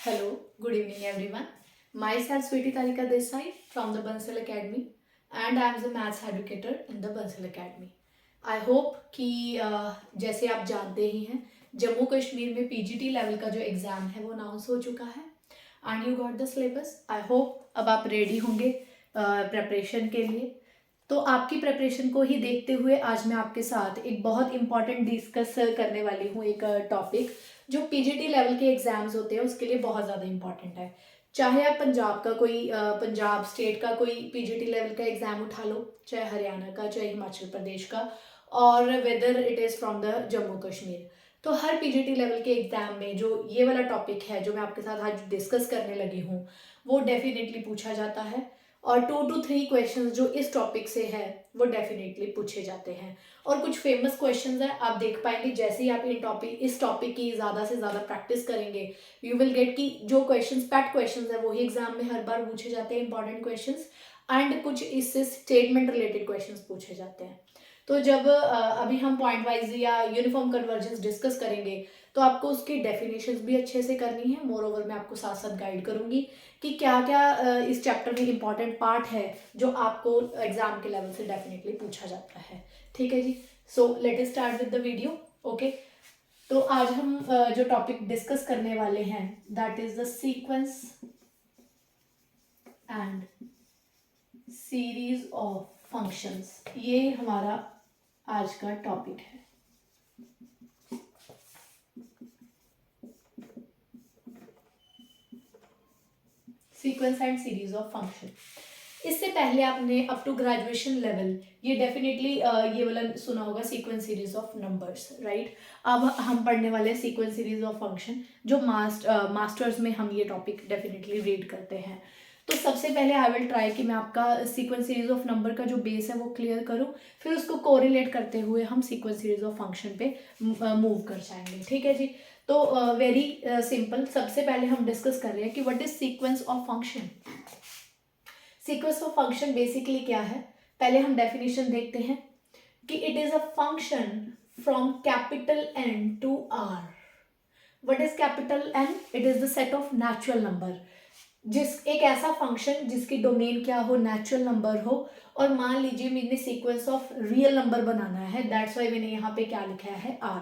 Hello, good evening everyone. Myself Sweetie Tarika Desai from the Bansal Academy and I am the maths educator in the Bansal Academy. I hope कि जैसे आप जानते ही हैं जम्मू कश्मीर में PGT level का जो exam है वो अनाउंस हो चुका है and you got the syllabus. I hope अब आप रेडी होंगे प्रेपरेशन के लिए. तो आपकी प्रेपरेशन को ही देखते हुए आज मैं आपके साथ एक बहुत इंपॉर्टेंट डिस्कस करने वाली हूँ एक टॉपिक जो पीजीटी लेवल के एग्जाम्स होते हैं उसके लिए बहुत ज़्यादा इंपॉर्टेंट है. चाहे आप पंजाब का कोई पंजाब स्टेट का कोई पीजीटी लेवल का एग्ज़ाम उठा लो, चाहे हरियाणा का, चाहे हिमाचल प्रदेश का, और whether it is from the Jammu Kashmir. तो हर पीजीटी लेवल के एग्ज़ाम में जो ये वाला टॉपिक है जो मैं आपके साथ आज डिस्कस करने लगी हूँ वो डेफिनेटली पूछा जाता है और 2 to 3 क्वेश्चंस जो इस टॉपिक से है वो डेफिनेटली पूछे जाते हैं. और कुछ फेमस क्वेश्चंस हैं, आप देख पाएंगे जैसे ही आप इस टॉपिक की ज़्यादा से ज़्यादा प्रैक्टिस करेंगे यू विल गेट कि जो क्वेश्चंस पैट क्वेश्चंस है वही एग्जाम में हर बार पूछे जाते हैं, इंपॉर्टेंट क्वेश्चंस, एंड कुछ इससे स्टेटमेंट रिलेटेड क्वेश्चंस पूछे जाते हैं. तो जब अभी हम पॉइंट वाइज या यूनिफॉर्म कन्वर्जेंस डिस्कस करेंगे तो आपको उसकी डेफिनेशंस भी अच्छे से करनी है. मोर ओवर मैं आपको साथ साथ गाइड करूंगी कि क्या क्या इस चैप्टर में इंपॉर्टेंट पार्ट है जो आपको एग्जाम के लेवल से डेफिनेटली पूछा जाता है. ठीक है जी. So let us start with the video. Okay, तो आज हम जो टॉपिक डिस्कस करने वाले हैं that is the sequence and series of functions. ये हमारा आज का टॉपिक है. Sequence and series of function. इससे पहले आपने अप टू ग्रेजुएशन लेवल ये डेफिनेटली ये वाला सुना होगा sequence series of numbers, right. अब हम पढ़ने वाले हैं सीक्वेंस सीरीज ऑफ फंक्शन जो मास्टर्स में हम ये टॉपिक डेफिनेटली रीड करते हैं. तो सबसे पहले आई विल ट्राई कि मैं आपका सीक्वेंस सीरीज ऑफ नंबर का जो बेस है वो क्लियर करूं, फिर उसको कोरिलेट करते हुए हम सीक्वेंस सीरीज ऑफ फंक्शन पे मूव कर जाएंगे. ठीक है जी. तो वेरी सिंपल, सबसे पहले हम डिस्कस कर रहे हैं कि what is sequence of function. Sequence of function basically क्या है, पहले हम डेफिनेशन देखते हैं कि it is a function from capital N to R. What is capital N? It is the set of natural number. एक ऐसा फंक्शन जिसकी डोमेन क्या हो, नेचुरल नंबर हो. और मान लीजिए मैंने सीक्वेंस ऑफ रियल नंबर बनाना है, दैट्स वाई मैंने यहाँ पे क्या लिखा है, आर.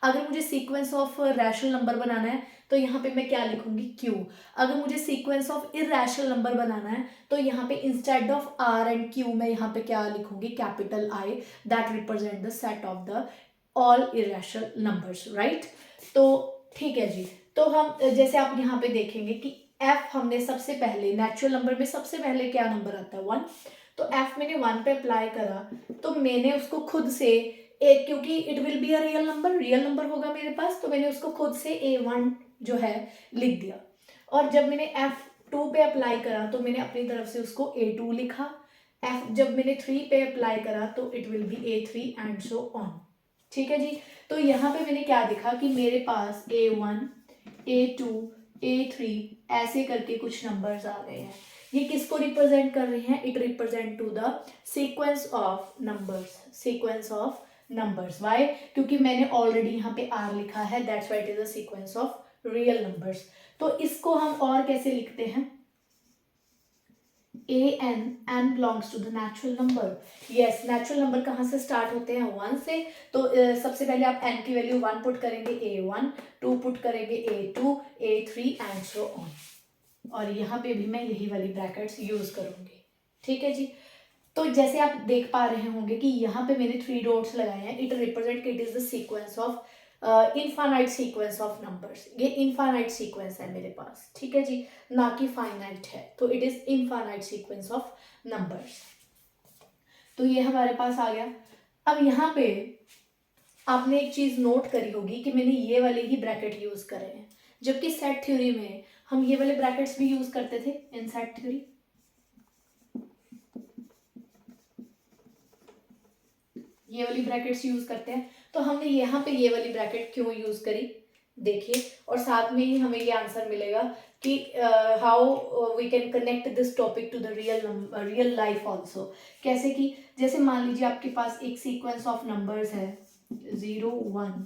अगर मुझे सीक्वेंस ऑफ रैशनल नंबर बनाना है तो यहाँ पे मैं क्या लिखूंगी, क्यू. अगर मुझे सीक्वेंस ऑफ इरैशनल नंबर बनाना है तो यहाँ पे instead of R and Q मैं यहाँ पे क्या लिखूंगी, capital I, that represent the set of the all irrational numbers, right. तो ठीक है जी. तो हम जैसे आप यहाँ पे देखेंगे कि एफ हमने सबसे पहले नेचुरल नंबर में सबसे पहले क्या नंबर आता है, 1. तो एफ मैंने 1 पे अप्लाई करा तो मैंने उसको खुद से एक, क्योंकि it will be a real number होगा मेरे पास, तो मैंने उसको खुद से A1 जो है लिख दिया. और जब मैंने F2 पे अप्लाई करा तो मैंने अपनी तरफ से उसको A2 लिखा. जब मैंने 3 पे अप्लाई करा तो it will be A3 and so on. ठीक है जी. तो यहाँ पे मैंने क्या देखा कि मेरे पास A1, A2, A3 ऐसे करके कुछ नंबर्स आ गए हैं. ये किसको रिप्रेजेंट कर रहे हैं? It represent to the sequence of numbers. Sequence of numbers. Why? क्योंकि मैंने ऑलरेडी यहाँ पे आर लिखा है, that's why it is a sequence of real numbers. तो इसको हम और कैसे लिखते हैं, n belongs to the natural number. yes, natural number कहाँ से स्टार्ट होते हैं, 1 से. तो सबसे पहले आप n की वैल्यू 1 पुट करेंगे, A1, 2 पुट करेंगे, A2, A3 and so on. और यहाँ पे भी मैं यही वाली ब्रैकेट्स यूज करूंगी. ठीक है जी. तो जैसे आप देख पा रहे होंगे कि यहाँ पे मैंने 3 डॉट्स लगाए हैं. It represent it is the sequence of infinite sequence of numbers. ये इनफाइनाइट सीक्वेंस है मेरे पास. ठीक है जी, ना कि फाइनाइट है. तो it is infinite sequence of numbers. तो ये हमारे पास आ गया. अब यहाँ पे आपने एक चीज नोट करी होगी कि मैंने ये वाले ही ब्रैकेट यूज करे हैं, जबकि सेट थ्योरी में हम ये वाले ब्रैकेट्स भी यूज करते थे इन सेट थ्योरी. ये वाली ब्रैकेट्स यूज करते हैं. तो हमने यहाँ पे ये वाली ब्रैकेट क्यों यूज करी, देखिए, और साथ में ही हमें ये आंसर मिलेगा कि how we can connect this topic to the real life also. कैसे कि जैसे मान लीजिए आपके पास एक सीक्वेंस ऑफ नंबर्स है 0 1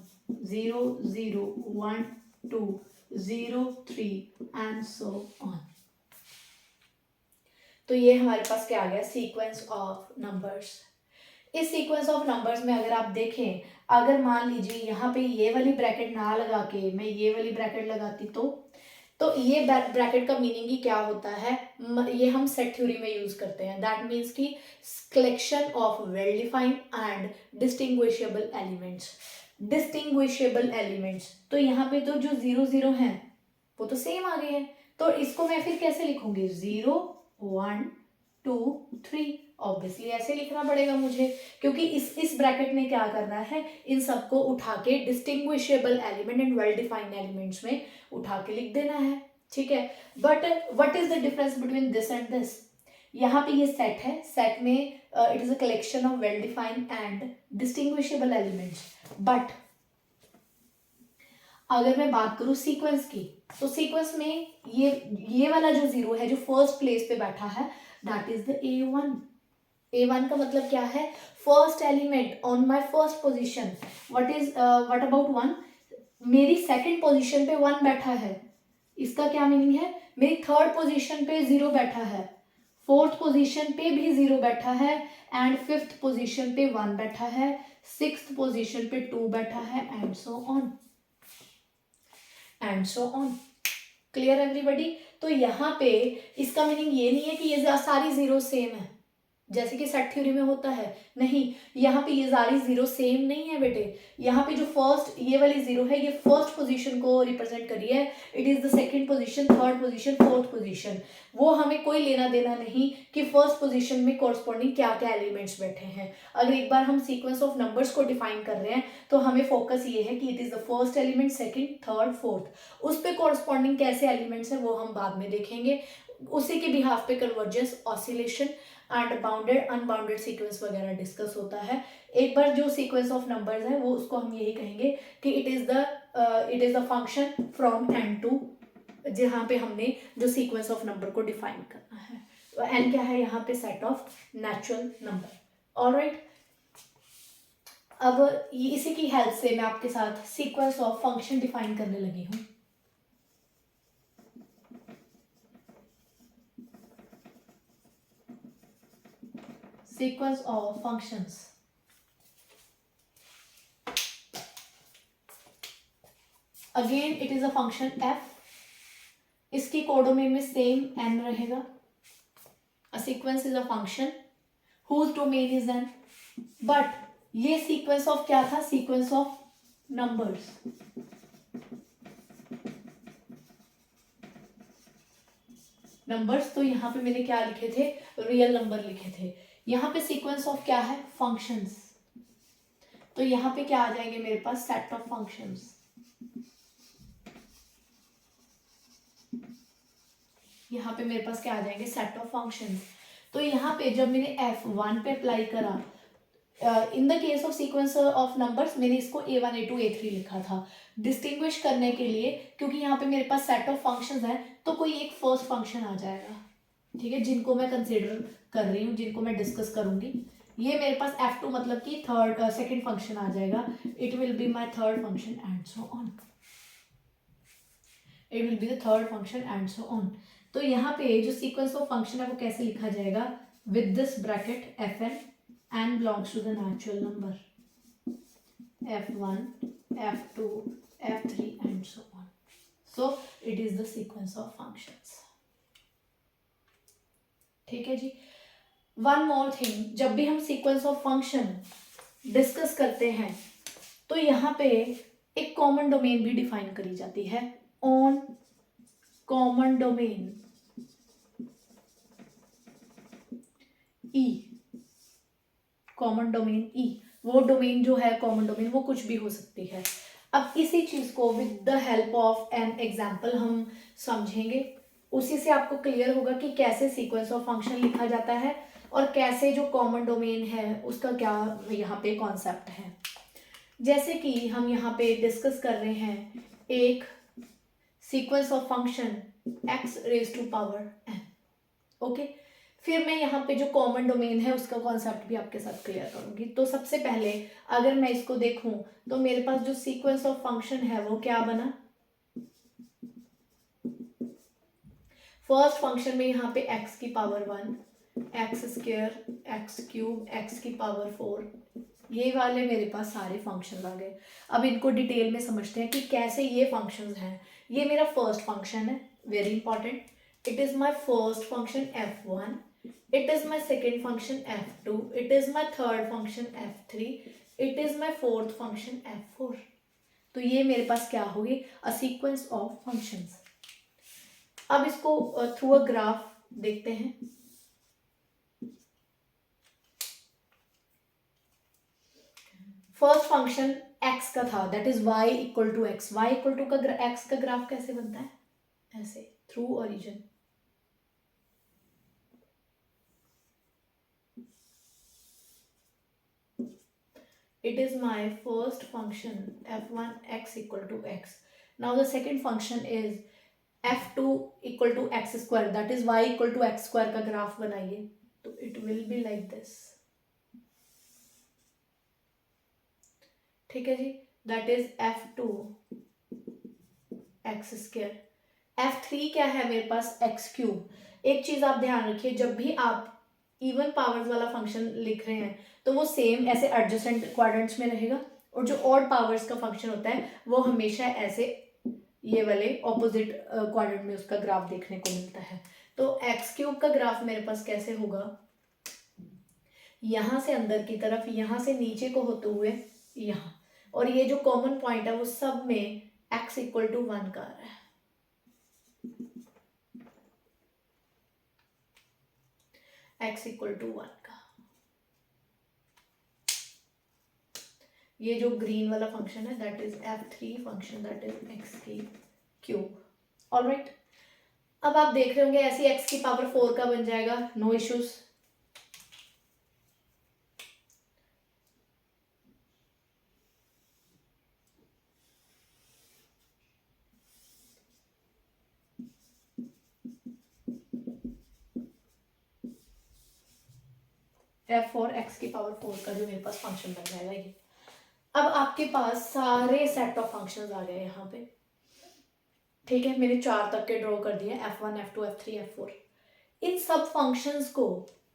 0 0 1 2 0 3 एंड सो ऑन। तो ये हमारे पास क्या आ गया, सीक्वेंस ऑफ नंबर्स। इस सीक्वेंस ऑफ नंबर्स में अगर आप देखें, अगर मान लीजिए यहाँ पे ये वाली ब्रैकेट ना लगा के मैं ये वाली ब्रैकेट लगाती तो ये ब्रैकेट का मीनिंग ही क्या होता है, ये हम सेट थ्योरी में यूज करते हैं। दैट मीन्स कि collection of well defined and distinguishable elements. Distinguishable elements, तो यहाँ पे तो जो 0 0 है वो तो सेम आ गए हैं, तो इसको मैं फिर कैसे लिखूंगी, 0 1 2 3। ऑब्वियसली ऐसे लिखना पड़ेगा मुझे, क्योंकि इस ब्रैकेट में क्या करना है, इन सबको उठा के distinguishable element and well defined elements में उठा के लिख देना है, ठीक है। But what is the difference between this and this, यहाँ पे ये सेट है, सेट में it is a collection of well defined and distinguishable elements. But अगर मैं बात करूं सीक्वेंस की, तो सीक्वेंस में ये वाला जो 0 है जो फर्स्ट प्लेस पे बैठा है, that is the A1। A1 का मतलब क्या है, first element on my first position. What about 1, मेरी सेकंड पोजीशन पे 1 बैठा है, इसका क्या मीनिंग है, मेरी थर्ड पोजीशन पे 0 बैठा है, फोर्थ पोजीशन पे भी 0 बैठा है, एंड फिफ्थ पोजीशन पे 1 बैठा है, सिक्स्थ पोजीशन पे 2 बैठा है, and so on and so on. Clear everybody. तो यहाँ पे इसका मीनिंग ये नहीं है कि ये सारी 0 सेम है जैसे कि सेट थ्योरी में होता है, नहीं, यहाँ पे ये सारी 0 सेम नहीं है बेटे। यहाँ पे जो फर्स्ट ये वाली 0 है, ये फर्स्ट पोजीशन को रिप्रेजेंट करी है, it is the second position, third position, fourth position. वो हमें कोई लेना देना नहीं कि फर्स्ट पोजीशन में कॉरस्पॉन्डिंग क्या क्या एलिमेंट्स बैठे हैं। अगर एक बार हम सीक्वेंस ऑफ नंबर्स को डिफाइन कर रहे हैं तो हमें फोकस ये है कि it is the first element, second, third, fourth, उस पर कॉरस्पॉन्डिंग कैसे एलिमेंट्स है वो हम बाद में देखेंगे। उसी के बिहाफ पे convergence, oscillation and bounded unbounded sequence वगैरह डिस्कस होता है। एक बार जो सीक्वेंस ऑफ नंबर्स है वो उसको हम यही कहेंगे कि it is the function from N to, जहाँ पे हमने जो सीक्वेंस ऑफ नंबर को डिफाइन करना है। तो एन क्या है यहाँ पे, set of natural number. Alright, अब इसी की हेल्प से मैं आपके साथ सीक्वेंस ऑफ फंक्शन डिफाइन करने लगी हूँ। Sequence of functions. Again it is a function f, इसकी कोडोमेन में सेम n रहेगा। A sequence is a function whose domain is n, but ये sequence of क्या था, sequence of numbers। नंबर्स तो यहाँ पे मैंने क्या लिखे थे, रियल नंबर लिखे थे। यहाँ पे सीक्वेंस ऑफ क्या है, फंक्शंस। तो यहाँ पे क्या आ जाएंगे मेरे पास, सेट ऑफ फंक्शंस। यहाँ पे मेरे पास क्या आ जाएंगे, सेट ऑफ फंक्शंस। तो यहाँ पे जब मैंने F1 पे अप्लाई करा, in the case of sequence of numbers मैंने इसको A1 A2 A3 लिखा था डिस्टिंग्विश करने के लिए, क्योंकि यहाँ पे मेरे पास सेट ऑफ फंक्शंस है तो कोई एक फर्स्ट फंक्शन आ जाएगा, ठीक है, जिनको मैं कंसिडर कर रही हूँ, जिनको मैं डिस्कस करूंगी। ये मेरे पास F2 मतलब कि सेकंड फंक्शन आ जाएगा, it will be my third function and so on, it will be the third function and so on. तो यहाँ पे जो सीक्वेंस ऑफ फंक्शन है वो कैसे लिखा जाएगा, with this bracket Fn, n belongs to the natural number, F1, F2, F3 and so on. So it is the sequence of functions. ठीक है जी। वन मोर थिंग, जब भी हम सीक्वेंस ऑफ फंक्शन डिस्कस करते हैं तो यहाँ पे एक कॉमन डोमेन भी डिफाइन करी जाती है, on common domain E, common domain E, वो डोमेन जो है कॉमन डोमेन वो कुछ भी हो सकती है। अब इसी चीज को with the help of an example हम समझेंगे, उसी से आपको क्लियर होगा कि कैसे सीक्वेंस ऑफ फंक्शन लिखा जाता है और कैसे जो कॉमन डोमेन है उसका क्या यहाँ पे कॉन्सेप्ट है। जैसे कि हम यहाँ पे डिस्कस कर रहे हैं एक sequence of function x raise to power n, okay. फिर मैं यहाँ पे जो कॉमन डोमेन है उसका कॉन्सेप्ट भी आपके साथ क्लियर करूंगी। तो सबसे पहले अगर मैं इसको देखूं तो मेरे पास जो सीक्वेंस ऑफ फंक्शन है वो क्या बना, फर्स्ट फंक्शन में यहाँ पे x की power 1, x square, x cube, x की पावर 4, ये वाले मेरे पास सारे फंक्शन आ गए। अब इनको डिटेल में समझते हैं कि कैसे ये फंक्शंस हैं। ये मेरा फर्स्ट फंक्शन है, very important, it is my first function f1, it is my second function f2, it is my third function f3, it is my fourth function f4। तो ये मेरे पास क्या होगी, अ सीक्वेंस ऑफ फंक्शंस। अब इसको through a graph देखते हैं। First function x का था, that is y equal to X. Y equal to का x का ग्राफ कैसे बनता है, ऐसे, through origin. It is my first function f1 x equal to x. Now the second function is f2 equal to x square, that is y equal to x square का graph बनाइए, तो it will be like this, ठीक है जी, that is f2 x square। f3 क्या है मेरे पास, x cube. एक चीज आप ध्यान रखिए, जब भी आप इवन पावर्स वाला फंक्शन लिख रहे हैं तो वो सेम ऐसे एडजेसेंट क्वाड्रेंट्स में रहेगा, और जो ऑड पावर्स का फंक्शन होता है वो हमेशा ऐसे ये वाले ऑपोजिट क्वाड्रेंट में उसका ग्राफ देखने को मिलता है। तो एक्स क्यूब का ग्राफ मेरे पास कैसे होगा, यहां से अंदर की तरफ, यहां से नीचे को होते हुए यहाँ, और ये जो कॉमन पॉइंट है वो सब में x इक्वल टू 1 का आ रहा है। x इक्वल टू 1 का, ये जो ग्रीन वाला फंक्शन है that is f3 function, that is x की क्यूब। ऑलराइट, अब आप देख रहे होंगे ऐसे x की पावर 4 का बन जाएगा, नो इश्यूज। f4 x की पावर 4 का जो मेरे पास फंक्शन बन जाएगा ये। अब आपके पास सारे सेट ऑफ फंक्शंस आ गए यहाँ पे, ठीक है, मैंने 4 तक के ड्रॉ कर दिए, f1 f2 f3 f4। इन सब फंक्शंस को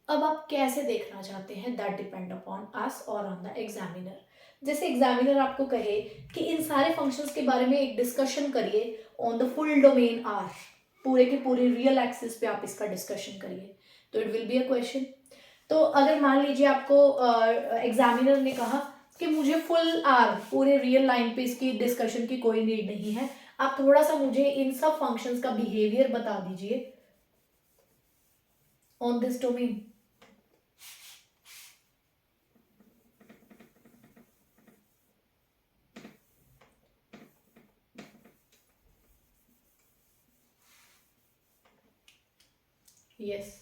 अब आप कैसे देखना चाहते हैं, दैट डिपेंड अपॉन अस और ऑन द एग्जामिनर। जैसे एग्जामिनर आपको कहे कि इन सारे फंक्शंस के बारे में एक डिस्कशन करिए on the full domain are, पूरे के पूरे रियल एक्सिस पे आप इसका डिस्कशन करिए, तो it will be a question. तो अगर मान लीजिए आपको एग्जामिनर ने कहा कि मुझे फुल आर, पूरे रियल लाइन पे इसकी डिस्कशन की कोई नीड नहीं है, आप थोड़ा सा मुझे इन सब फंक्शंस का बिहेवियर बता दीजिए ऑन दिस डोमेन। यस,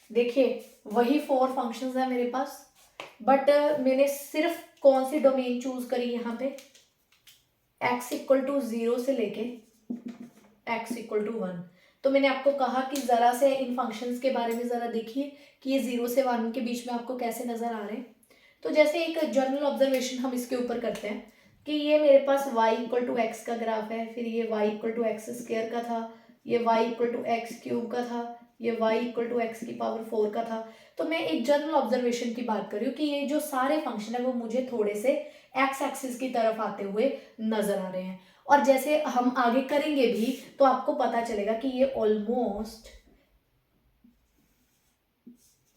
देखिए वही 4 फंक्शंस है मेरे पास, बट मैंने सिर्फ कौन सी डोमेन चूज करी यहाँ पे, x इक्वल टू 0 से लेके x इक्वल टू 1। तो मैंने आपको कहा कि जरा से इन फंक्शंस के बारे में जरा देखिए कि ये 0 से 1 के बीच में आपको कैसे नजर आ रहे हैं। तो जैसे एक जनरल ऑब्जर्वेशन हम इसके ऊपर करते हैं कि ये मेरे पास y इक्वल टू एक्स का ग्राफ है, फिर ये y equal to X square का था, ये y equal to X cube का था, ये y इक्वल टू एक्स की पावर 4 का था। तो मैं एक जनरल ऑब्जर्वेशन की बात कर रही हूँ कि ये जो सारे फंक्शन है वो मुझे थोड़े से एक्स एक्सिस की तरफ आते हुए नजर आ रहे हैं, और जैसे हम आगे करेंगे भी तो आपको पता चलेगा कि ये ऑलमोस्ट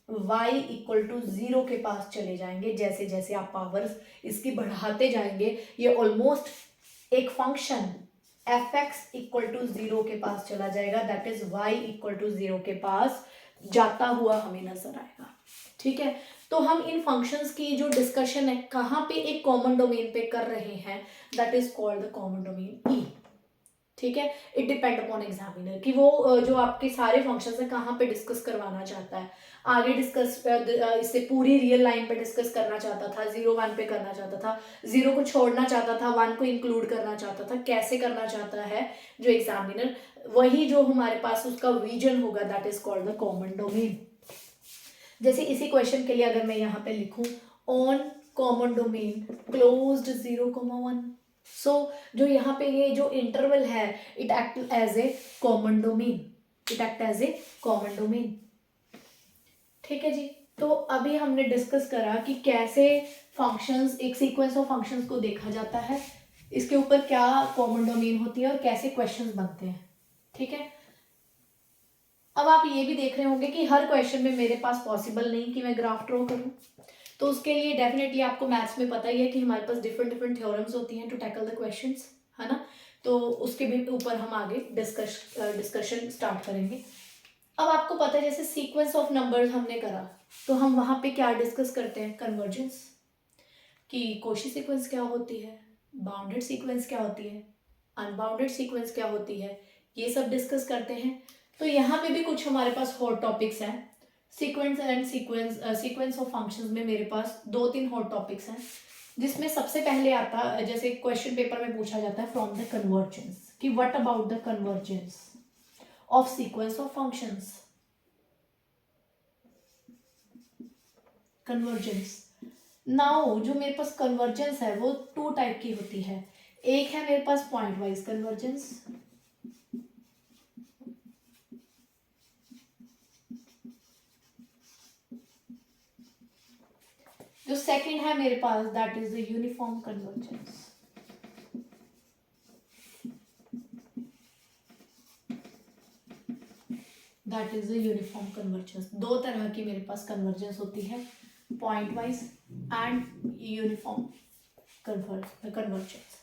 y इक्वल टू 0 के पास चले जाएंगे। जैसे जैसे आप पावर्स इसकी बढ़ाते जाएंगे ये ऑलमोस्ट एक फंक्शन fx इक्वल टू 0 के पास चला जाएगा, that is y equal to 0 के पास जाता हुआ हमें नजर आएगा। ठीक है, तो हम इन फंक्शंस की जो डिस्कशन है कहाँ पे एक कॉमन डोमेन पे कर रहे हैं, that is called the common domain E. ठीक है, इट डिपेंड अपॉन एग्जामिनर कि वो जो आपके सारे फंक्शंस है कहाँ पे डिस्कस करवाना चाहता है। आगे डिस्कस इससे पूरी रियल लाइन पे डिस्कस करना चाहता था, 0 1 पे करना चाहता था, 0 को छोड़ना चाहता था, 1 को इंक्लूड करना चाहता था, कैसे करना चाहता है जो एग्जामिनर, वही जो हमारे पास उसका विजन होगा, that is called the common domain. जैसे इसी क्वेश्चन के लिए अगर मैं यहाँ पे लिखूं on common domain closed 0, 1, so जो यहाँ पे ये जो इंटरवल है it act as a common domain, it act as a common domain. ठीक है जी। तो अभी हमने डिस्कस करा कि कैसे फंक्शंस, एक सीक्वेंस ऑफ फंक्शंस को देखा जाता है, इसके ऊपर क्या कॉमन डोमेन होती है और कैसे क्वेश्चंस बनते हैं। ठीक है। अब आप ये भी देख रहे होंगे कि हर क्वेश्चन में मेरे पास पॉसिबल नहीं कि मैं ग्राफ ड्रॉ करूं, तो उसके लिए डेफिनेटली आपको मैथ्स में पता ही है कि हमारे पास डिफरेंट डिफरेंट थ्योरम्स होती हैं टू टैकल द क्वेश्चंस, है ना। तो उसके भी ऊपर हम आगे डिस्कशन स्टार्ट करेंगे। अब आपको पता है जैसे सीक्वेंस ऑफ नंबर्स हमने करा, तो हम वहां पे क्या डिस्कस करते हैं, कन्वर्जेंस, कि कोशी सीक्वेंस क्या होती है, बाउंडेड सीक्वेंस क्या होती है, अनबाउंडेड सीक्वेंस क्या होती है, ये सब डिस्कस करते हैं। तो यहाँ पे भी कुछ हमारे पास हॉट टॉपिक्स हैं। सीक्वेंस ऑफ फंक्शंस में मेरे पास 2-3 हॉट टॉपिक्स हैं, जिसमें सबसे पहले आता, जैसे क्वेश्चन पेपर में पूछा जाता है फ्रॉम द कन्वर्जेंस, कि what about the convergence of sequence of functions. Convergence, now जो मेरे पास कन्वर्जेंस है वो 2 टाइप की होती है। एक है मेरे पास पॉइंट वाइज कन्वर्जेंस, जो सेकंड है मेरे पास that is the uniform convergence. That is the uniform convergence. 2 तरह की मेरे पास कन्वर्जेंस होती है, point wise and uniform convergence.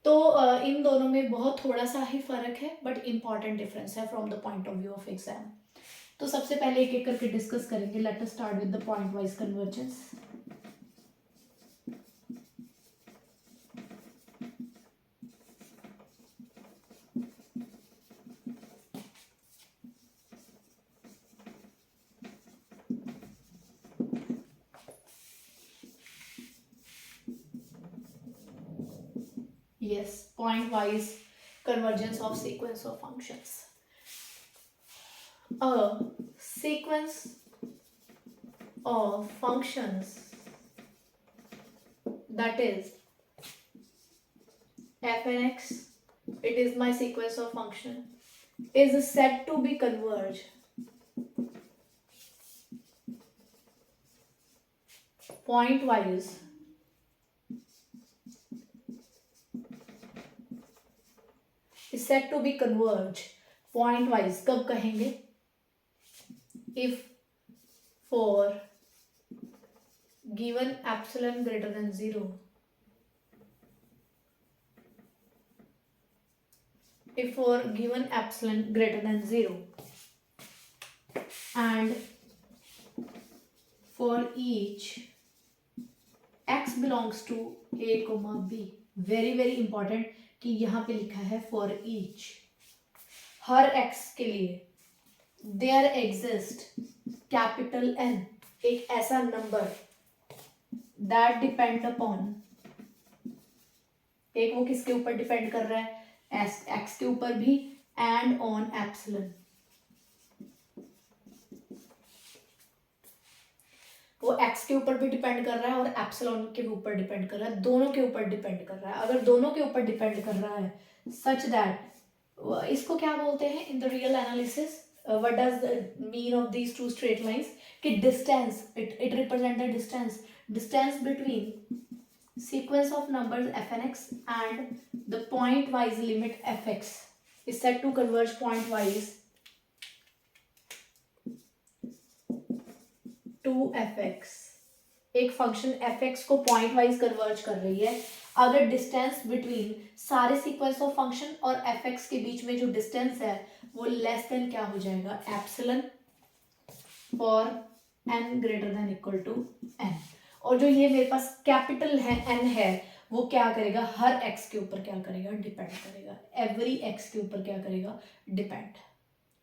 तो इन दोनों में बहुत थोड़ा सा ही फर्क है, बट इंपॉर्टेंट डिफरेंस है from the point of view of exam. तो सबसे पहले एक एक करके डिस्कस करेंगे। Late us start with the point wise convergence. Yes, point wise convergence of sequence of functions. A sequence of functions that is f and x, it is my sequence of function, is said to be converge point wise is said to be converge point wise। कब कहेंगे, if for given epsilon greater than 0, if for given epsilon greater than 0 and for each x belongs to a comma b, very very important कि यहाँ पे लिखा है for each, her x के लिए there exist capital N, एक ऐसा number that depend upon, एक वो किसके ऊपर डिपेंड कर रहा है, x के ऊपर भी and on epsilon, वो x के ऊपर भी डिपेंड कर रहा है और एप्सिलॉन के ऊपर डिपेंड कर रहा है, दोनों के ऊपर डिपेंड कर रहा है। अगर दोनों के ऊपर डिपेंड कर रहा है सच दैट, इसको क्या बोलते हैं in the real analysis, what does the mean of these two straight lines, कि distance, it represent the distance between sequence of numbers f and x and the point wise limit fx is said to converge point wise to fx। एक function fx को point wise converge कर रही है अगर distance between सारे sequence of function और fx के बीच में जो डिस्टेंस है वो लेस देन क्या हो जाएगा, epsilon for n greater than equal to n। और जो ये मेरे पास कैपिटल है n है वो क्या करेगा, हर x के ऊपर क्या करेगा, डिपेंड करेगा, एवरी x के ऊपर क्या करेगा, डिपेंड।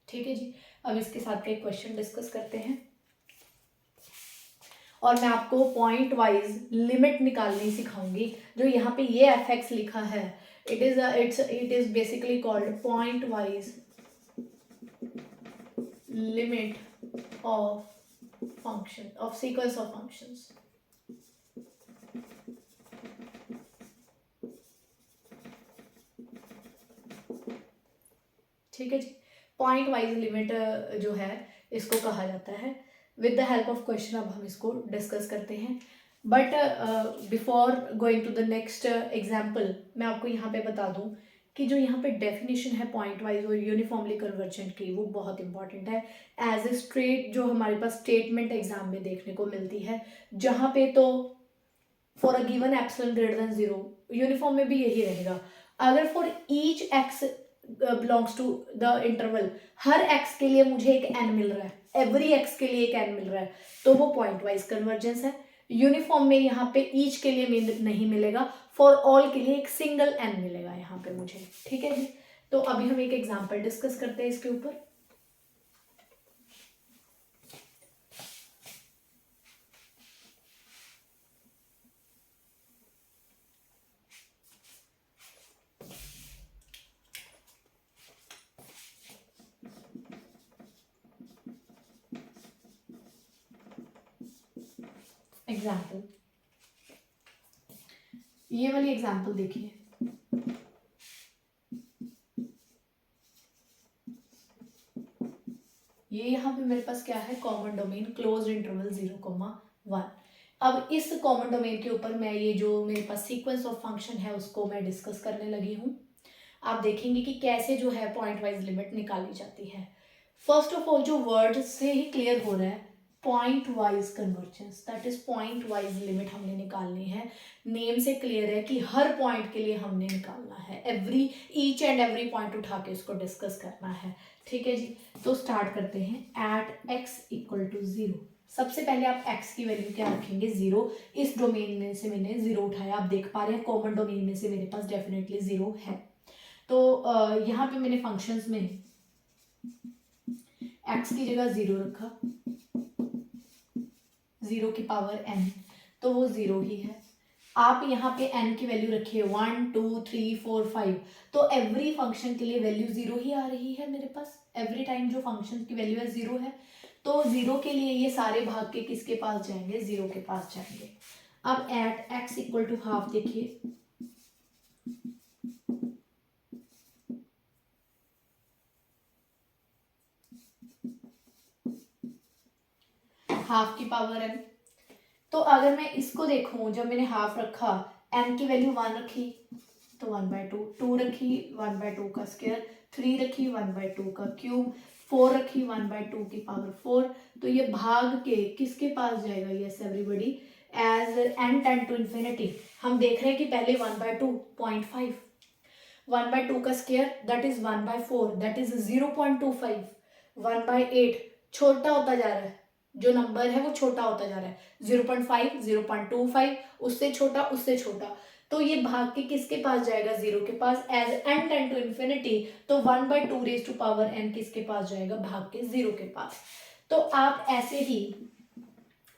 ठीक है जी। अब इसके साथ का एक क्वेश्चन डिस्कस करते हैं और मैं आपको पॉइंट वाइज लिमिट निकालनी सिखाऊंगी। जो यहाँ पे ये fx लिखा है it is basically called point wise limit of function of sequence of functions. ठीक है जी, पॉइंट वाइज लिमिट जो है इसको कहा जाता है। With the help of question अब हम इसको डिस्कस करते हैं, but before going to the next example मैं आपको यहाँ पे बता दूँ कि जो यहाँ पे डेफिनेशन है पॉइंट वाइज और यूनिफॉर्मली कन्वर्जेंट की, वो बहुत इंपॉर्टेंट है एज ए स्ट्रेट जो हमारे पास स्टेटमेंट एग्जाम में देखने को मिलती है, जहाँ पे तो for a given epsilon greater than 0, uniform में भी यही रहेगा। अगर for each X belongs to the interval, हर एक्स के लिए मुझे एक एन मिल रहा है, एवरी एक्स के लिए एक एन मिल रहा है, तो वो पॉइंट वाइज कन्वर्जेंस है। यूनिफॉर्म में यहाँ पे ईच के लिए नहीं मिलेगा, फॉर ऑल के लिए एक सिंगल एन मिलेगा यहाँ पे मुझे, ठीक है जी। तो अभी हम एक एग्जांपल डिस्कस करते हैं इसके ऊपर। एग्जाम्पल, ये वाली एग्जाम्पल देखिए, ये यहाँ पे मेरे पास क्या है, कॉमन डोमेन क्लोज्ड इंटरवल 0,1। अब इस कॉमन डोमेन के ऊपर मैं ये जो मेरे पास सीक्वेंस ऑफ फंक्शन है उसको मैं डिस्कस करने लगी हूँ। आप देखेंगे कि कैसे जो है पॉइंट वाइज लिमिट निकाली जाती है। फर्स्ट ऑफ ऑल जो वर्ड से ही क्लियर हो रहा है, point wise convergence, that is point wise limit हमने निकालनी है। नेम से क्लियर है कि हर पॉइंट के लिए हमने निकालना है, every each and every point उठा के उसको डिस्कस करना है, ठीक है जी। तो स्टार्ट करते हैं। एट एक्स इक्वल टू 0, सबसे पहले आप x की वैल्यू क्या रखेंगे, 0। इस डोमेन में से मैंने 0 उठाया, आप देख पा रहे हैं कॉमन डोमेन में से मेरे पास डेफिनेटली 0 है। तो यहाँ पे मैंने फंक्शंस में x की जगह 0 रखा, 0 की पावर n, तो वो 0 ही है। आप यहाँ पे n की वैल्यू रखिए 1 2 3 4 5, तो एवरी फंक्शन के लिए वैल्यू 0 ही आ रही है मेरे पास। एवरी टाइम जो फंक्शन की वैल्यू है 0 है, तो 0 के लिए ये सारे भाग के किसके पास जाएंगे, 0 के पास जाएंगे। अब at x equal to half देखिए, हाफ की पावर n। तो अगर मैं इसको देखूं, जब मैंने हाफ रखा, n की वैल्यू 1 रखी तो 1/2, 2 रखी 1/2 का स्क्वायर, 3 रखी 1/2 का क्यूब, 4 रखी 1/2 की पावर 4, तो ये भाग के किसके पास जाएगा, yes everybody, as n tend to infinity. हम देख रहे हैं कि पहले 1/2 0.5, 1/2 का square that is 1/4, that is 0.25, 1/8 छोटा होता जा रहा है, जो नंबर है वो छोटा होता जा रहा है, 0.5 0.25, उससे छोटा उससे छोटा, तो ये भाग के किसके पास जाएगा, 0 के पास, as n tend to infinity, तो 1/2 रेज टू पावर n किसके पास जाएगा, भाग के 0 के पास। तो आप ऐसे ही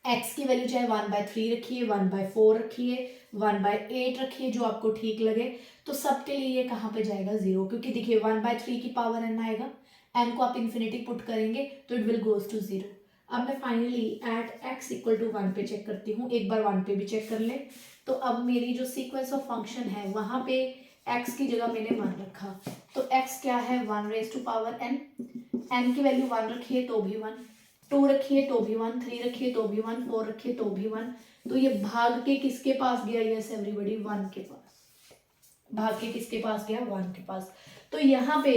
x की वैल्यू चाहे 1/3 रखिए, 1/4 रखिए, 1/8 रखिए, जो आपको ठीक लगे, तो सबके लिए ये कहाँ पे जाएगा, 0, क्योंकि देखिए 1/3 की पावर n आएगा, n को आप इन्फिनिटी पुट करेंगे तो इट विल गोज टू 0। अब मैं finally at x equal to 1 पे चेक करती हूँ, एक बार 1 पे भी चेक कर ले। तो अब मेरी जो सीक्वेंस ऑफ फंक्शन है वहां पे x की जगह मैंने 1 रखा, तो x क्या है, 1 raise to power n, n की वैल्यू 1 रखिए तो भी 1, 2 रखिए तो भी 1, 3 रखिए तो भी 1, 4 रखिए तो भी 1, तो ये भाग के किसके पास गया, यस एवरीबॉडी, 1 के पास, भाग के किसके पास गया, 1 के पास। तो यहाँ पे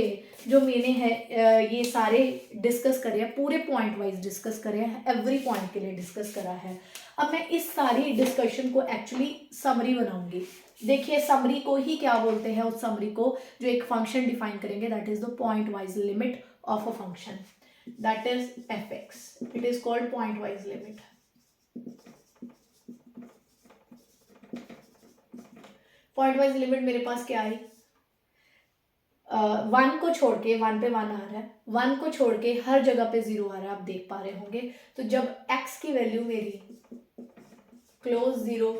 जो मैंने है ये सारे डिस्कस करे हैं, पूरे पॉइंट वाइज डिस्कस करे हैं, एवरी पॉइंट के लिए डिस्कस करा है। अब मैं इस सारी डिस्कशन को एक्चुअली समरी बनाऊंगी। देखिए समरी को ही क्या बोलते हैं, उस समरी को जो एक फंक्शन डिफाइन करेंगे, that is the point wise limit of a function, that is fx, it is called point wise limit. Point wise limit मेरे पास क्या आई, 1 को छोड़ के, 1 पे 1 आ रहा है, 1 को छोड़ के हर जगह पे 0 आ रहा है, आप देख पा रहे होंगे। तो जब x की वैल्यू मेरी क्लोज 0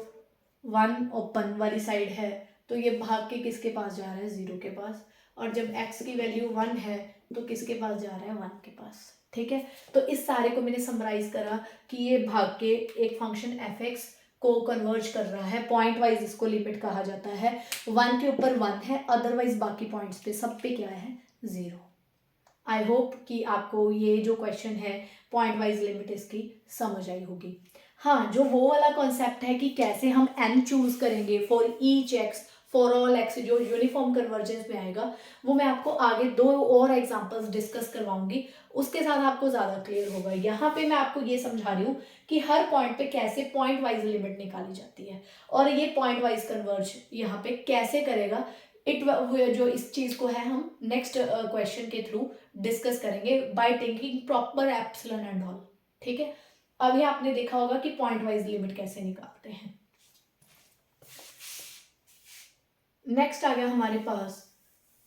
1 ओपन वाली साइड है, तो ये भाग के किसके पास जा रहा है, 0 के पास, और जब x की वैल्यू 1 है तो किसके पास जा रहा है, 1 के पास, ठीक है। तो इस सारे को मैंने समराइज करा कि ये भाग के एक फंक्शन fx को कन्वर्ज कर रहा है, पॉइंट वाइज इसको लिमिट कहा जाता है, 1 के ऊपर 1 है, अदरवाइज बाकी पॉइंट्स पे सब पे क्या है, 0। आई होप कि आपको ये जो क्वेश्चन है पॉइंट वाइज लिमिट इसकी समझ आई होगी। हाँ, जो वो वाला कॉन्सेप्ट है कि कैसे हम n चूज करेंगे for each x for all x जो यूनिफॉर्म कन्वर्जेंस में आएगा, वो मैं आपको आगे 2 और एग्जांपल्स डिस्कस करवाऊंगी, उसके साथ आपको ज़्यादा क्लियर होगा। यहाँ पे मैं आपको ये समझा रही हूँ कि हर पॉइंट पे कैसे पॉइंट वाइज लिमिट निकाली जाती है और ये पॉइंट वाइज कन्वर्ज यहाँ पे कैसे करेगा। जो इस चीज़ को है हम नेक्स्ट क्वेश्चन के थ्रू डिस्कस करेंगे by taking proper epsilon and all. ठीक है, अभी आपने देखा होगा कि पॉइंट वाइज लिमिट कैसे निकालते हैं। नेक्स्ट आ गया हमारे पास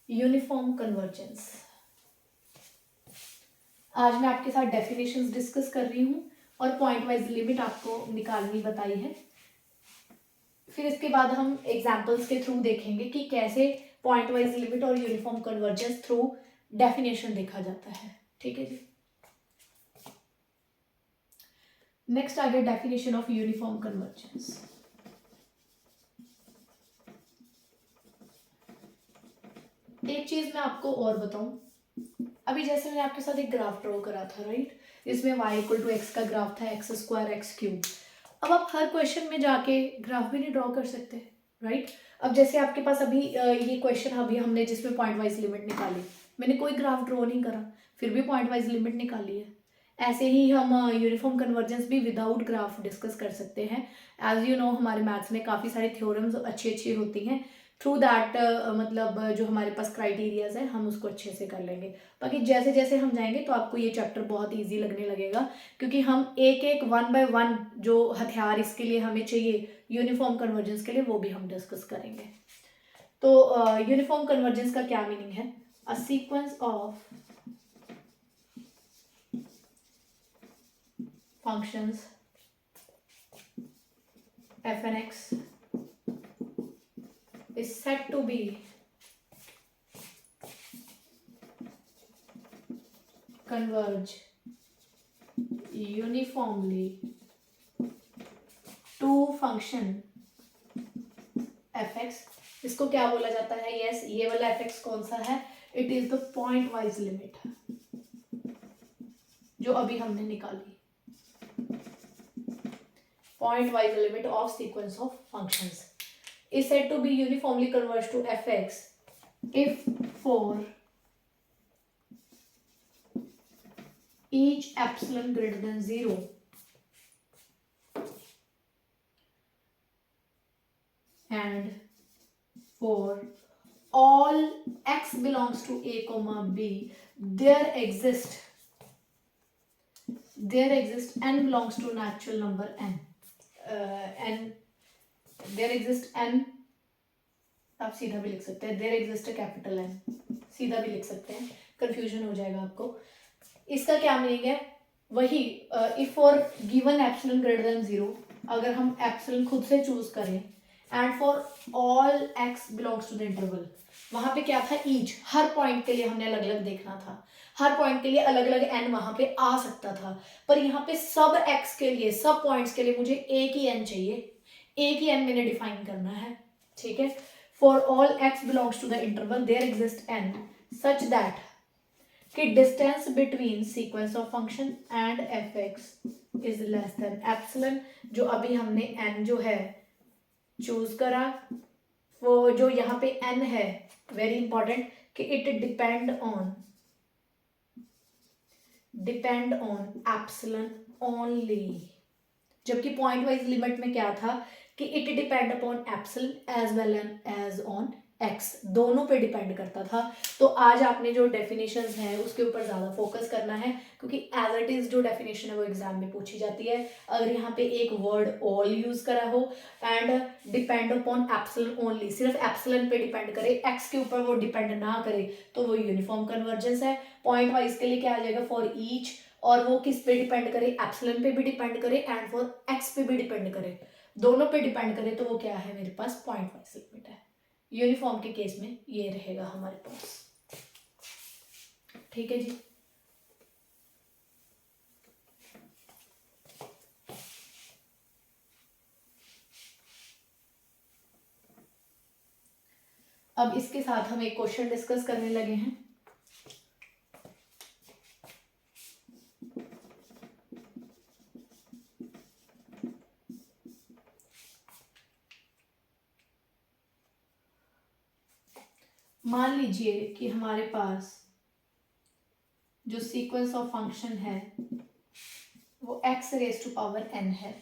यूनिफॉर्म कन्वर्जेंस। आज मैं आपके साथ डेफिनेशंस डिस्कस कर रही हूँ और पॉइंट वाइज लिमिट आपको निकालनी बताई है। फिर इसके बाद हम एग्जाम्पल्स के थ्रू देखेंगे कि कैसे पॉइंट वाइज लिमिट और यूनिफॉर्म कन्वर्जेंस थ्रू डेफिनेशन देखा जाता है। ठीक है जी, नेक्स्ट आ गया डेफिनेशन ऑफ यूनिफॉर्म कन्वर्जेंस। एक चीज मैं आपको और बताऊं, अभी जैसे मैंने आपके साथ एक ग्राफ ड्रॉ करा था, राइट, जिसमें y इक्वल टू एक्स का ग्राफ था, एक्स स्क्वायर एक्स क्यूब। अब आप हर क्वेश्चन में जाके ग्राफ भी नहीं ड्रॉ कर सकते, राइट। अब जैसे आपके पास अभी ये क्वेश्चन अभी हमने जिसमें पॉइंट वाइज लिमिट निकाली, मैंने कोई ग्राफ ड्रॉ नहीं करा, फिर भी पॉइंट वाइज लिमिट निकाली है। ऐसे ही हम यूनिफॉर्म कन्वर्जेंस भी विदाउट ग्राफ डिस्कस कर सकते हैं। एज यू नो, हमारे मैथ्स में काफ़ी सारी थ्योरम्स अच्छी अच्छी होती हैं, थ्रू दैट मतलब जो हमारे पास क्राइटेरियाज है हम उसको अच्छे से कर लेंगे। बाकी जैसे जैसे हम जाएंगे तो आपको ये चैप्टर बहुत इजी लगने लगेगा, क्योंकि हम एक एक 1 बाय 1 जो हथियार इसके लिए हमें चाहिए यूनिफॉर्म कन्वर्जेंस के लिए, वो भी हम डिस्कस करेंगे। तो यूनिफॉर्म कन्वर्जेंस का क्या मीनिंग है? अ sequence of functions f and x is said to be converge uniformly to function fx। इसको क्या बोला जाता है? यस, ये वाला fx कौन सा है? It is the point wise limit जो अभी हमने निकाली, point wise limit of sequence of functions is said to be uniformly converged to fx if for each epsilon greater than 0 and for all x belongs to a comma b there exist n belongs to natural number n n there exist n, आप सीधा भी लिख सकते हैं there exist a capital N, सीधा भी लिख सकते हैं, कंफ्यूजन हो जाएगा आपको। इसका क्या मीनिंग है? वही if for given epsilon greater than 0, अगर हम एप्सिलॉन खुद से चूज करें, and for all X belongs to the interval, वहां पे क्या था? ईच, हर पॉइंट के लिए हमने अलग अलग देखना था, हर पॉइंट के लिए अलग अलग एन वहां पे आ सकता था, पर यहाँ पे सब एक्स के लिए, सब पॉइंट्स के लिए मुझे एक ही एन चाहिए, एक ही एन मैंने डिफाइन करना है। ठीक है, for all x belongs to the interval there exists n such that कि distance between sequence of function and fx is less than epsilon, जो अभी हमने n जो है चूज करा, वो जो यहाँ पे n है, वेरी इंपॉर्टेंट, कि it depend on epsilon only, जबकि पॉइंट वाइज लिमिट में क्या था कि it depend upon epsilon as well as on X, दोनों पे डिपेंड करता था। तो आज आपने जो डेफिनेशंस हैं उसके ऊपर ज़्यादा फोकस करना है, क्योंकि एज इट इज़ जो डेफिनेशन है वो एग्जाम में पूछी जाती है। अगर यहाँ पे एक वर्ड ऑल यूज करा हो and depend upon epsilon only, सिर्फ एप्सिलॉन पे डिपेंड करे, एक्स के ऊपर वो डिपेंड ना करे, तो वो यूनिफॉर्म कन्वर्जेंस है। पॉइंट वाइज के लिए क्या आ जाएगा? फॉर ईच, और वो किस पे डिपेंड करे? एप्सिलॉन पे भी डिपेंड करे एंड फॉर एक्स पे भी डिपेंड करे, दोनों पे डिपेंड करे, तो वो क्या है? मेरे पास पॉइंट वाइज लिमिट है। यूनिफॉर्म के केस में ये रहेगा हमारे पास। ठीक है जी, अब इसके साथ हम एक क्वेश्चन डिस्कस करने लगे हैं। मान लीजिए कि हमारे पास जो सीक्वेंस ऑफ फंक्शन है वो x raise to power n है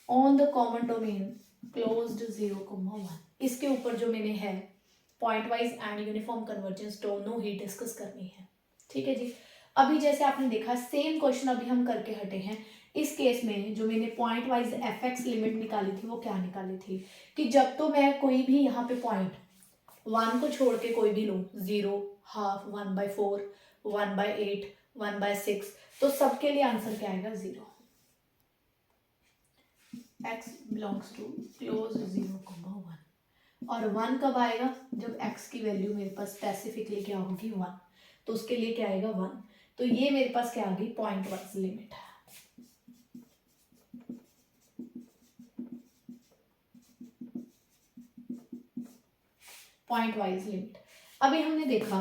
on the common domain closed 0, 1। इसके ऊपर जो मैंने है point wise and uniform convergence दोनों ही डिस्कस करनी है, ठीक है जी। अभी जैसे आपने देखा सेम क्वेश्चन अभी हम करके हटे हैं। इस केस में जो मैंने पॉइंट वाइज fx लिमिट निकाली थी वो क्या निकाली थी कि जब तो मैं कोई भी यहाँ पे पॉइंट 1 को छोड़ के कोई भी लूँ, 0, हाफ, 1/4, 1/8, 1/6, तो सबके लिए आंसर क्या आएगा 0। x belongs to close 0, 1। और 1 कब आएगा जब x की वैल्यू मेरे पास स्पेसिफिकली क्या होगी 1, तो उसके लिए क्या आएगा 1। तो ये मेरे पास क्या आ गई पॉइंट वाइज लिमिट है। Point wise limit. अभी हमने देखा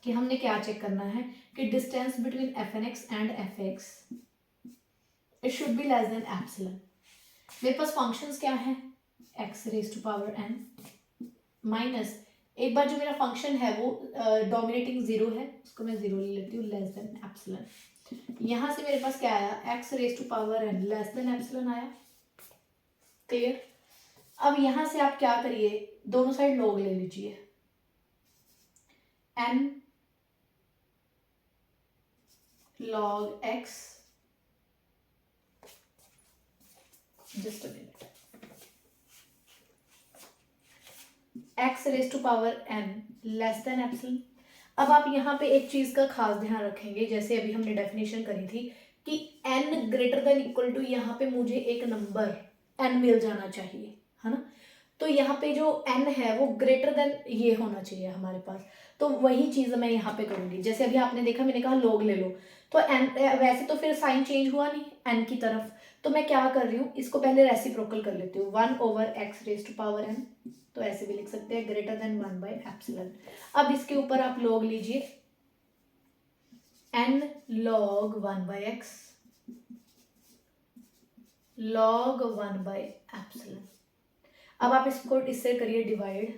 कि हमने क्या चेक करना है कि distance between fnx and fx it should be less than epsilon. मेरे पास फंक्शंस क्या है x raise to power n minus एक बार जो मेरा फंक्शन है वो डोमिनेटिंग 0 है, उसको मैं 0 ले लेती हूँ, लेस देन एप्सिलॉन। यहाँ से मेरे पास क्या आया x raise to power n less than epsilon आया। क्लियर। अब यहां से आप क्या करिए, दोनों साइड लॉग ले लीजिए, n log x, just a minute, x raise to power n less than epsilon. अब आप यहाँ पे एक चीज का खास ध्यान रखेंगे, जैसे अभी हमने डेफिनेशन करी थी कि n greater than equal to यहाँ पे मुझे एक नंबर n मिल जाना चाहिए, है ना। तो यहाँ पे जो n है वो ग्रेटर देन ये होना चाहिए हमारे पास, तो वही चीज मैं यहाँ पे करूंगी। जैसे अभी आपने देखा मैंने कहा log ले लो, तो n वैसे तो फिर साइन चेंज हुआ नहीं n की तरफ, तो मैं क्या कर रही हूँ इसको पहले रेसिप्रोकल कर लेती हूँ, 1/x raise to power n, तो ऐसे भी लिख सकते हैं ग्रेटर देन 1/एप्सिलॉन। अब इसके ऊपर आप log लीजिए n log 1/x log 1/एप्सिलॉन। अब आप इसको इससे करिए डिवाइड,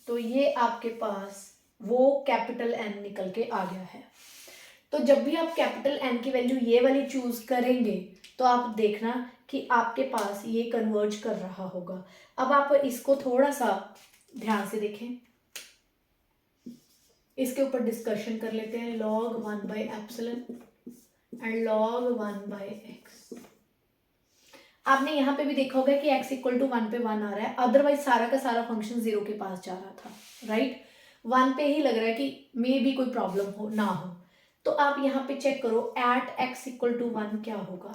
तो ये आपके पास वो कैपिटल N निकल के आ गया है। तो जब भी आप कैपिटल N की वैल्यू ये वाली चूज करेंगे तो आप देखना कि आपके पास ये कन्वर्ज कर रहा होगा। अब आप इसको थोड़ा सा ध्यान से देखें, इसके ऊपर डिस्कशन कर लेते हैं, log 1/एप्सिलॉन एंड log 1/x। आपने यहाँ पे भी देखा होगा कि x इक्वल टू 1 पे 1 आ रहा है, अदरवाइज सारा का सारा फंक्शन 0 के पास जा रहा था, राइट। 1 पे ही लग रहा है कि मे भी कोई प्रॉब्लम हो ना हो, तो आप यहाँ पे चेक करो एट x इक्वल टू 1 क्या होगा।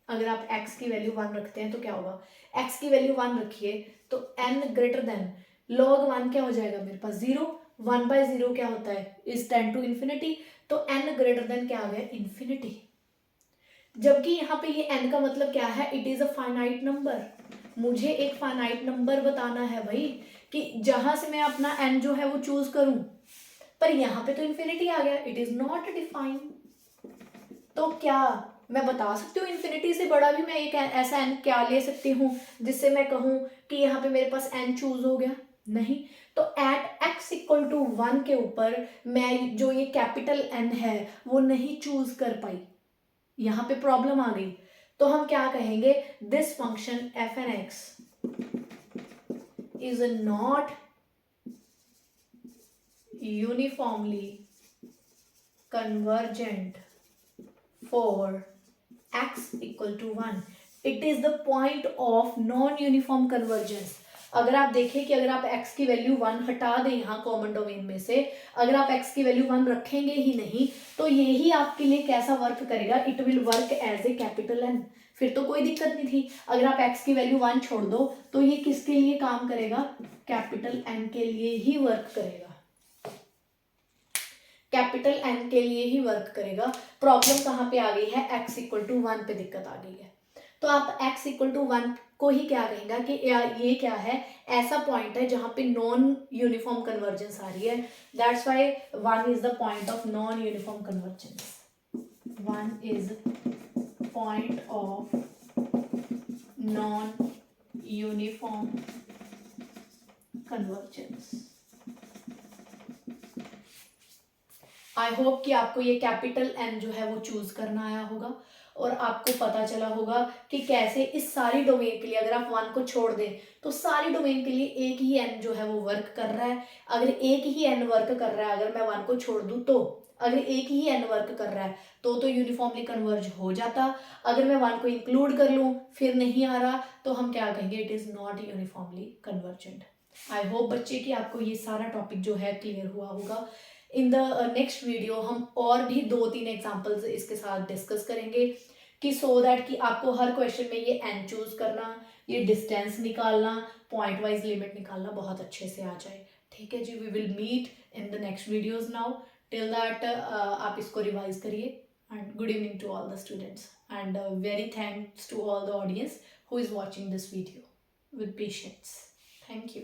अगर आप x की वैल्यू 1 रखते हैं तो क्या होगा, x की वैल्यू 1 रखिए तो n ग्रेटर देन log 1 क्या हो जाएगा मेरे पास 0, 1/0 क्या होता है इज 10 टू इन्फिनिटी, तो n ग्रेटर देन क्या आ गया इन्फिनिटी। जबकि यहाँ पे ये n का मतलब क्या है, it is a finite number. मुझे एक फाइनाइट नंबर बताना है भाई कि जहां से मैं अपना n जो है वो चूज करूं, पर यहाँ पे तो इन्फिनिटी आ गया, इट इज नॉट डिफाइंड। तो क्या मैं बता सकती हूँ इन्फिनिटी से बड़ा भी मैं एक ऐसा n क्या ले सकती हूँ जिससे मैं कहूँ कि यहाँ पे मेरे पास n चूज हो गया, नहीं। तो एट x इक्वल टू 1 के ऊपर मैं जो ये कैपिटल N है वो नहीं चूज कर पाई, यहाँ पे प्रॉब्लम आ गई। तो हम क्या कहेंगे, this function f(x) is not uniformly convergent for x equal to 1. It is the point of non-uniform convergence. अगर आप देखें कि अगर आप x की वैल्यू 1 हटा दें यहाँ कॉमन डोमेन में से, अगर आप x की वैल्यू 1 रखेंगे ही नहीं तो यही आपके लिए कैसा वर्क करेगा, it will work as a capital N। फिर तो कोई दिक्कत नहीं थी। अगर आप x की वैल्यू 1 छोड़ दो तो ये किसके लिए काम करेगा, कैपिटल N के लिए ही वर्क करेगा, कैपिटल N के लिए ही वर्क करेगा। प्रॉब्लम कहाँ पे आ गई है, x इक्वल टू 1 पे दिक्कत आ गई है। तो आप x इक्वल टू 1 को ही क्या कहेंगे कि ये क्या है, ऐसा पॉइंट है जहां पे नॉन यूनिफॉर्म कन्वर्जेंस आ रही है, that's why 1 is the point of non uniform convergence, 1 is point of non-uniform convergence. I hope कि आपको ये कैपिटल N जो है वो चूज करना आया होगा और आपको पता चला होगा कि कैसे इस सारी डोमेन के लिए अगर आप 1 को छोड़ दें तो सारी डोमेन के लिए एक ही N जो है वो वर्क कर रहा है। अगर एक ही N वर्क कर रहा है, अगर मैं 1 को छोड़ दूं तो अगर एक ही N वर्क कर रहा है तो यूनिफॉर्मली कन्वर्ज हो जाता। अगर मैं 1 को इंक्लूड कर लूं फिर नहीं आ रहा तो हम क्या कहेंगे, it is not uniformly convergent. I hope बच्चे कि आपको ये सारा टॉपिक जो है क्लियर हुआ होगा। इन द नेक्स्ट वीडियो हम और भी 2-3 एग्जांपल्स इसके साथ डिस्कस करेंगे कि सो दैट कि आपको हर क्वेश्चन में ये N चूज करना, ये डिस्टेंस निकालना, पॉइंट वाइज लिमिट निकालना बहुत अच्छे से आ जाए। ठीक है जी, we will meet in the next videos now. Till that आप इसको रिवाइज करिए and good evening to all the students and very thanks to all the audience who is watching this video with patience. Thank you.